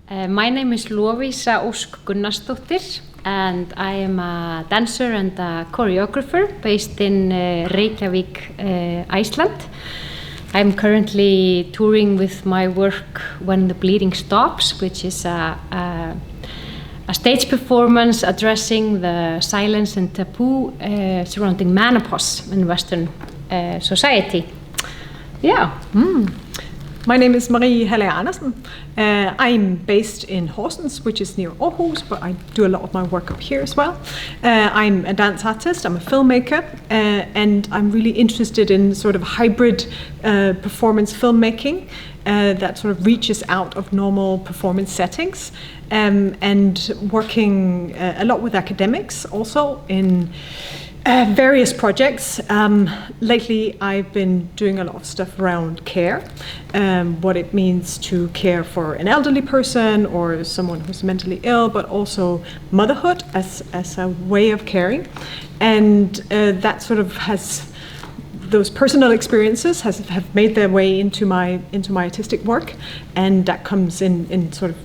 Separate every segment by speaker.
Speaker 1: My name is Lovísa Gunnarsdóttir, and I am a dancer and a choreographer based in Reykjavík, Iceland. I'm currently touring with my work When the Bleeding Stops, which is a stage performance addressing the silence and taboo surrounding menopause in Western society. Yeah.
Speaker 2: My name is Hallager Andersen. I'm based in Horsens, which is near Aarhus, but I do a lot of my work up here as well. I'm a dance artist, I'm a filmmaker, and I'm really interested in sort of hybrid performance filmmaking that sort of reaches out of normal performance settings, and working a lot with academics also in various projects. Lately I've been doing a lot of stuff around care, what it means to care for an elderly person or someone who's mentally ill, but also motherhood as a way of caring. And that sort of those personal experiences have made their way into my artistic work, and that comes in sort of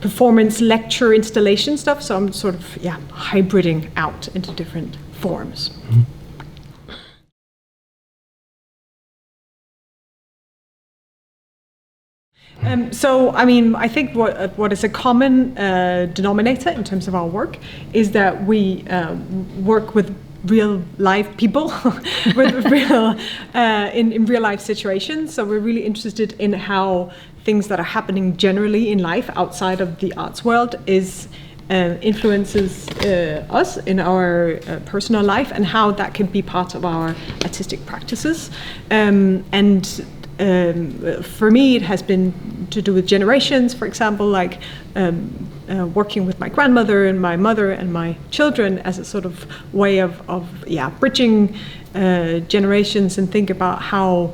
Speaker 2: performance, lecture, installation stuff. So I'm sort of hybriding out into different forms. So I mean, I think what is a common denominator in terms of our work is that we work with real live people with real in real life situations. So we're really interested in how things that are happening generally in life outside of the arts world influences us in our personal life, and how that can be part of our artistic practices. For me, it has been to do with generations, for example, like working with my grandmother and my mother and my children as a sort of way of bridging generations, and think about how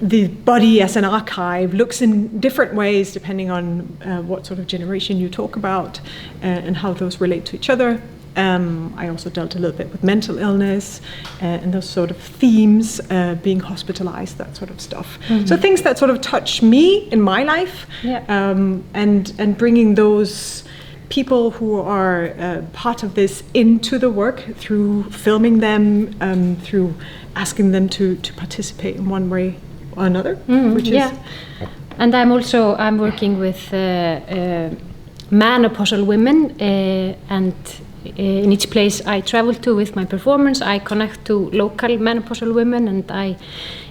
Speaker 2: the body as an archive looks in different ways depending on what sort of generation you talk about, and how those relate to each other. I also dealt a little bit with mental illness and those sort of themes, being hospitalized, that sort of stuff. Mm-hmm. So things that sort of touch me in my life, and bringing those people who are part of this into the work through filming them, through asking them to participate in one way or another, which is.
Speaker 1: And I'm working with menopausal women, and in each place I travel to with my performance, I connect to local menopausal women, and I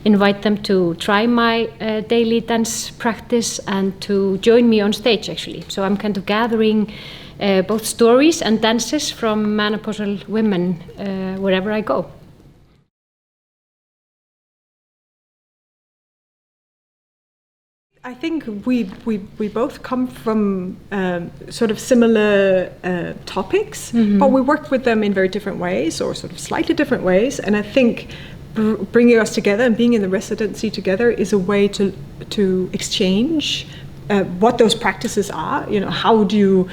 Speaker 1: invite them to try my daily dance practice and to join me on stage, actually. So I'm kind of gathering both stories and dances from menopausal women wherever I go.
Speaker 2: I think we both come from sort of similar topics, but we worked with them in very different ways, or sort of slightly different ways. And I think bringing us together and being in the residency together is a way to exchange what those practices are. You know, how do you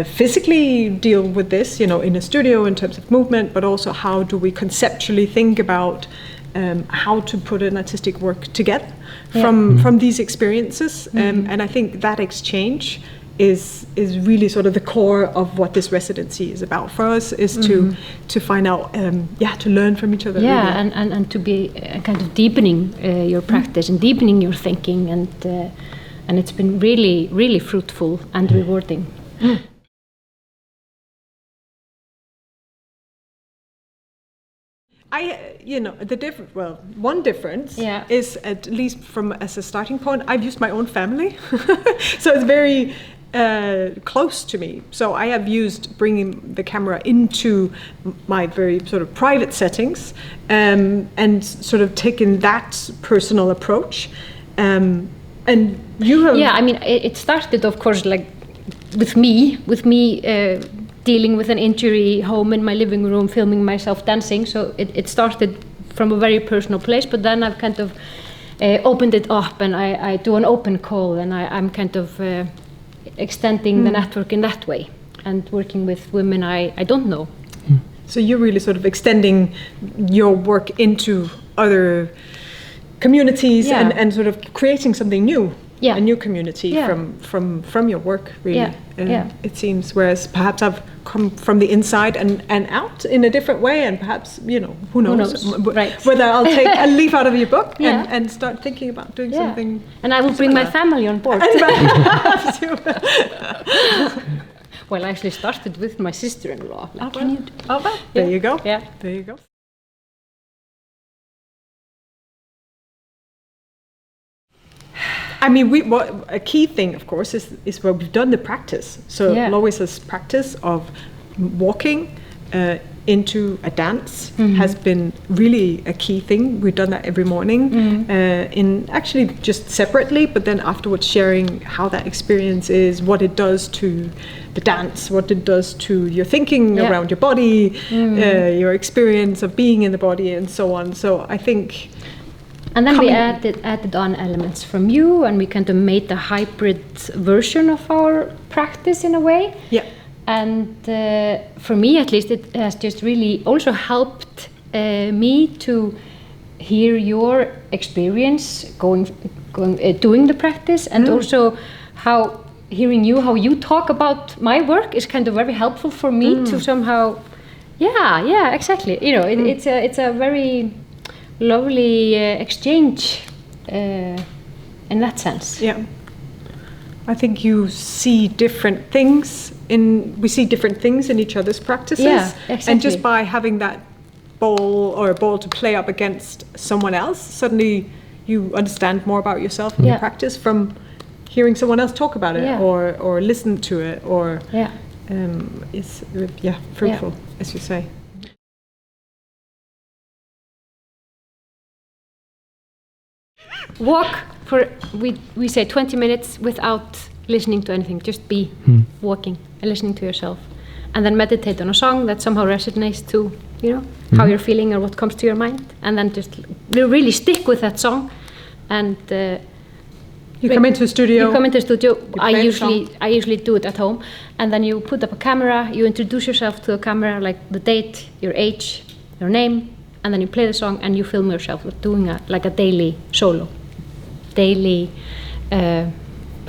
Speaker 2: physically deal with this, you know, in a studio in terms of movement, but also how do we conceptually think about how to put an artistic work together from these experiences, and I think that exchange is really sort of the core of what this residency is about for us, is to find out, to learn from each other.
Speaker 1: Yeah, really. and to be kind of deepening your practice and deepening your thinking, and it's been really, really fruitful and rewarding. One difference is, at least as a starting point, I've used my own family. So it's very close to me. So I have used bringing the camera into my very sort of private settings, and sort of taken that personal approach. And you have... Yeah, I mean, it started, of course, like with me dealing with an injury home in my living room, filming myself dancing. So it started from a very personal place, but then I've kind of opened it up, and I do an open call, and I'm kind of extending the network in that way, and working with women I don't know.
Speaker 2: So you're really sort of extending your work into other communities, and sort of creating something new.
Speaker 1: a new community from your work, really. It seems, whereas perhaps I've come from the inside and out in a different way, and perhaps, who knows?
Speaker 2: Right.
Speaker 1: Whether I'll take a leaf out of your book and start thinking about doing something.
Speaker 2: And I will bring my family on board. Well, I actually started with my sister-in-law.
Speaker 1: There you go.
Speaker 2: Yeah.
Speaker 1: There you go. I mean, a key thing, of course, is where we've done the practice. So Lovísa's practice of walking into a dance has been really a key thing. We've done that every morning, in actually just separately, but then afterwards sharing how that experience is, what it does to the dance, what it does to your thinking around your body, your experience of being in the body, and so on. So I think.
Speaker 2: And then we added on elements from you, and we kind of made the hybrid version of our practice in a way.
Speaker 1: Yeah.
Speaker 2: And for me, at least, it has just really also helped me to hear your experience doing the practice, and also hearing how you talk about my work is kind of very helpful for me to somehow. Yeah, exactly. It's a very lovely exchange in that sense.
Speaker 1: Yeah, I think you see different things we see different things in each other's practices.
Speaker 2: Yeah, exactly.
Speaker 1: And just by having that ball to play up against someone else, suddenly you understand more about yourself and your practice from hearing someone else talk about it or listen to it, or it's fruitful, as you say.
Speaker 2: Walk for, we say 20 minutes without listening to anything, just be walking and listening to yourself, and then meditate on a song that somehow resonates to how you're feeling or what comes to your mind, and then just really stick with that song. And
Speaker 1: you come into the studio.
Speaker 2: I usually do it at home, and then you put up a camera, you introduce yourself to the camera, like the date, your age, your name, and then you play the song and you film yourself doing a daily solo,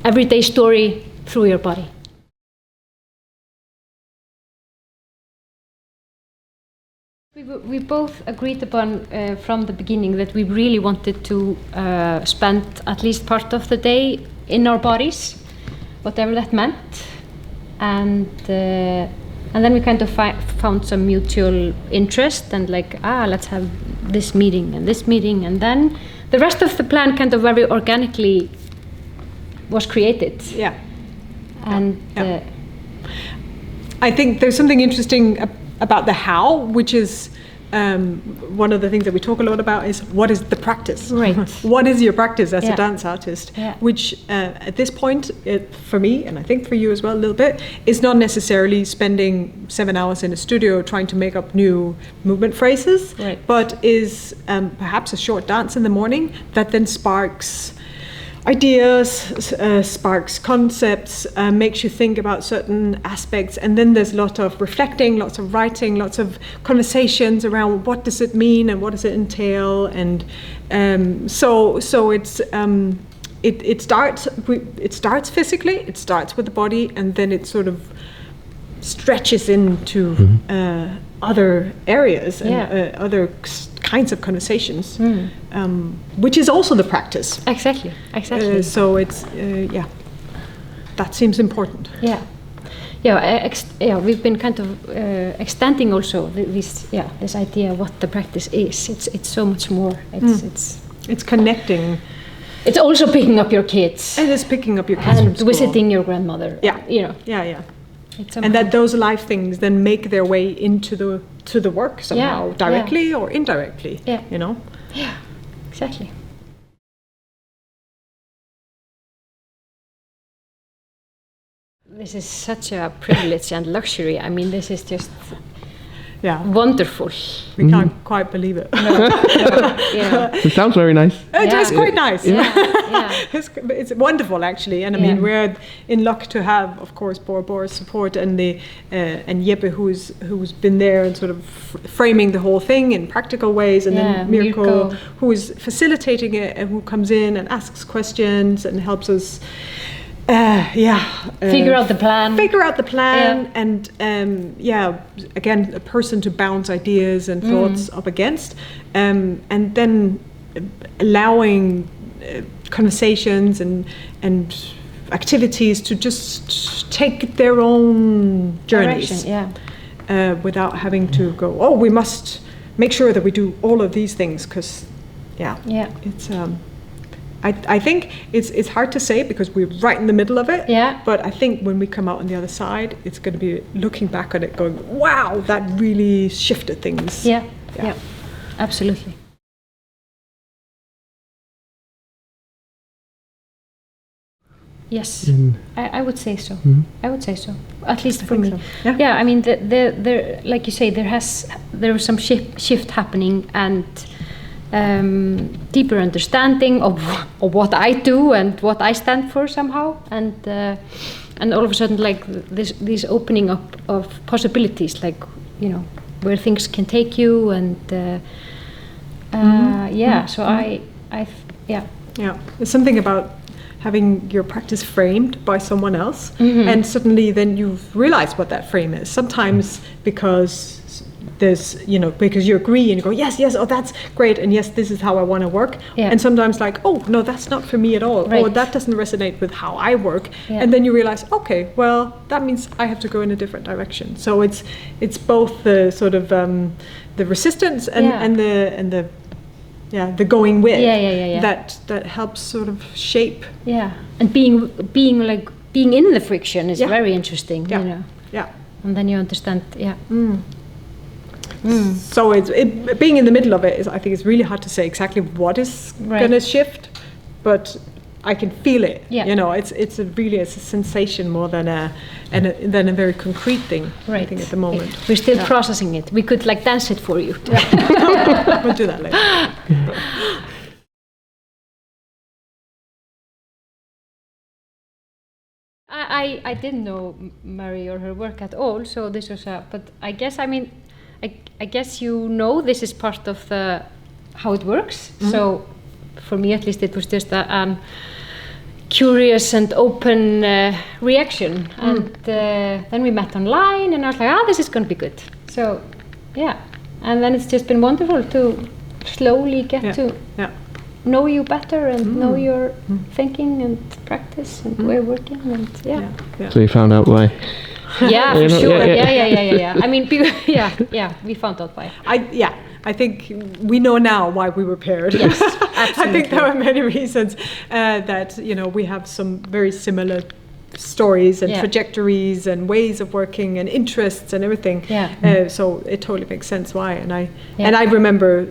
Speaker 2: everyday story through your body. We both agreed upon from the beginning that we really wanted to spend at least part of the day in our bodies, whatever that meant, and then we kind of found some mutual interest, and let's have this meeting, and then the rest of the plan kind of very organically was created.
Speaker 1: Yeah.
Speaker 2: And
Speaker 1: I think there's something interesting about the how, which is one of the things that we talk a lot about is what is the practice?
Speaker 2: Right.
Speaker 1: What is your practice as a dance artist?
Speaker 2: Yeah.
Speaker 1: Which at this point, for me, and I think for you as well a little bit, is not necessarily spending 7 hours in a studio trying to make up new movement phrases,
Speaker 2: right,
Speaker 1: but is perhaps a short dance in the morning that then sparks ideas, sparks concepts, makes you think about certain aspects, and then there's a lot of reflecting, lots of writing, lots of conversations around what does it mean and what does it entail, and so it's it starts physically, it starts with the body, and then it sort of stretches into other areas and other kinds of conversations, which is also the practice.
Speaker 2: Exactly.
Speaker 1: So it's that seems important.
Speaker 2: We've been kind of extending also this idea of what the practice is. It's so much more. It's
Speaker 1: connecting.
Speaker 2: It's also picking up your kids.
Speaker 1: It is picking up your kids
Speaker 2: and
Speaker 1: from
Speaker 2: visiting your grandmother.
Speaker 1: Yeah. And that those life things then make their way into the work somehow, directly or indirectly.
Speaker 2: Yeah.
Speaker 1: Yeah,
Speaker 2: exactly. This is such a privilege and luxury. I mean, this is just
Speaker 3: wonderful.
Speaker 1: We can't quite believe it.
Speaker 4: Yeah. It sounds very nice.
Speaker 1: It's quite nice.
Speaker 3: Yeah.
Speaker 1: It's wonderful actually, and I mean we're in luck to have, of course, Bora Bora's support and and Jeppe who's been there and sort of framing the whole thing in practical ways, and then Mirko who is facilitating it and who comes in and asks questions and helps us.
Speaker 3: Figure out the plan.
Speaker 1: And again, a person to bounce ideas and thoughts up against, and then allowing conversations and activities to just take their own journeys, without having to go, oh, we must make sure that we do all of these things, because it's I think it's hard to say because we're right in the middle of it.
Speaker 3: Yeah.
Speaker 1: But I think when we come out on the other side, it's going to be looking back at it, going, "Wow, that really shifted things."
Speaker 3: Yeah. Absolutely. Yes, I would say so. I would say so. At least for me.
Speaker 1: So.
Speaker 3: Yeah. I mean, there, like you say, there was some shift happening, and deeper understanding of what I do and what I stand for somehow, and all of a sudden, like this opening up of possibilities, like where things can take you, and So
Speaker 1: there's something about having your practice framed by someone else, and suddenly then you realize what that frame is. Sometimes because there's, because you agree and you go, yes, oh, that's great, and yes, this is how I want to work. Yeah. And sometimes like, oh, no, that's not for me at all. Right. Or that doesn't resonate with how I work. Yeah. And then you realize, okay, well, that means I have to go in a different direction. So it's both the sort of the resistance and the going with that helps sort of shape.
Speaker 3: Yeah, and being in the friction is very interesting.
Speaker 1: Yeah.
Speaker 3: And then you understand. Yeah.
Speaker 1: So being in the middle of it I think it's really hard to say exactly what is going to shift, but I can feel it. Yeah. It's a sensation more than a very concrete thing. Right. I think at the moment
Speaker 3: we're still processing it. We could dance it for you.
Speaker 1: Yeah. We'll do that later.
Speaker 3: I didn't know Mary or her work at all, so this was but I guess I guess this is part of how it works. So for me at least it was just a curious and open reaction, and then we met online and I was like, this is going to be good. So and then it's just been wonderful to slowly get to know you better and know your thinking and practice and way of working, and
Speaker 4: So you found out why.
Speaker 3: Yeah, for sure. Yeah. I mean, we found out why.
Speaker 1: I think we know now why we were paired.
Speaker 3: Yes, absolutely.
Speaker 1: I think there are many reasons that we have some very similar stories and trajectories and ways of working and interests and everything. Yeah. So it totally makes sense why. And I remember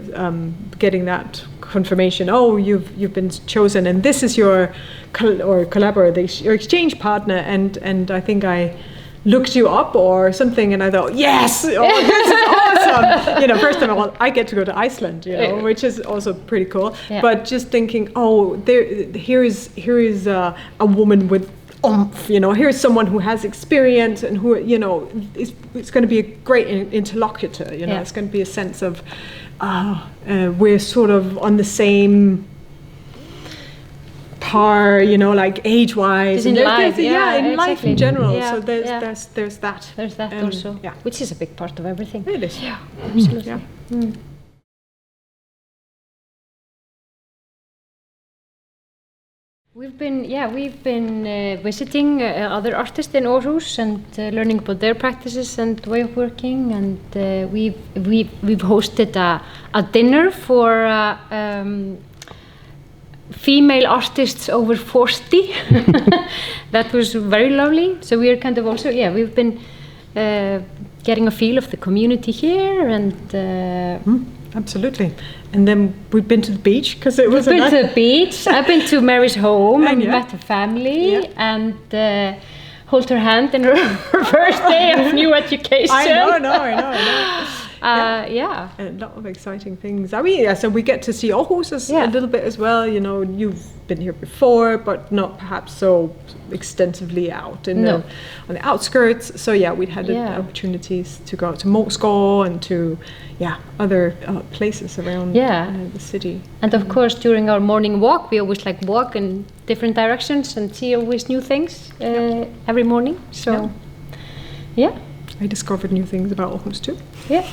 Speaker 1: getting that confirmation. Oh, you've been chosen, and this is your collaborator, your exchange partner. And I think I looked you up or something, and I thought, yes, this is awesome. First of all, I get to go to Iceland, which is also pretty cool. Yeah. But just thinking, here is a woman with oomph. Here's someone who has experience and who it's going to be a great interlocutor. It's going to be a sense of we're sort of on the same par, like age-wise,
Speaker 3: in life,
Speaker 1: in life
Speaker 3: exactly.
Speaker 1: in general.
Speaker 3: Yeah,
Speaker 1: so there's that.
Speaker 3: There's that also, which is a big part of everything.
Speaker 1: It is.
Speaker 3: Yeah, absolutely.
Speaker 1: Yeah.
Speaker 3: We've been visiting other artists in Aarhus and learning about their practices and way of working, and we've hosted a dinner for female artists over 40. That was very lovely. So we are kind of also we've been getting a feel of the community here, and
Speaker 1: absolutely. And then we've been to the beach because it was.
Speaker 3: We've been to the beach. I've been to Mary's home and met her family and hold her hand in her first day of new education.
Speaker 1: I know.
Speaker 3: Yeah.
Speaker 1: A lot of exciting things. I mean, so we get to see Aarhus a little bit as well. You know, you've been here before, but not perhaps so extensively out on the outskirts. So yeah, we'd had opportunities to go out to Moskva and to other places around the city.
Speaker 3: And of course, during our morning walk, we always like walk in different directions and see always new things every morning. So, yeah.
Speaker 1: I discovered new things about Aarhus too.
Speaker 3: Yeah.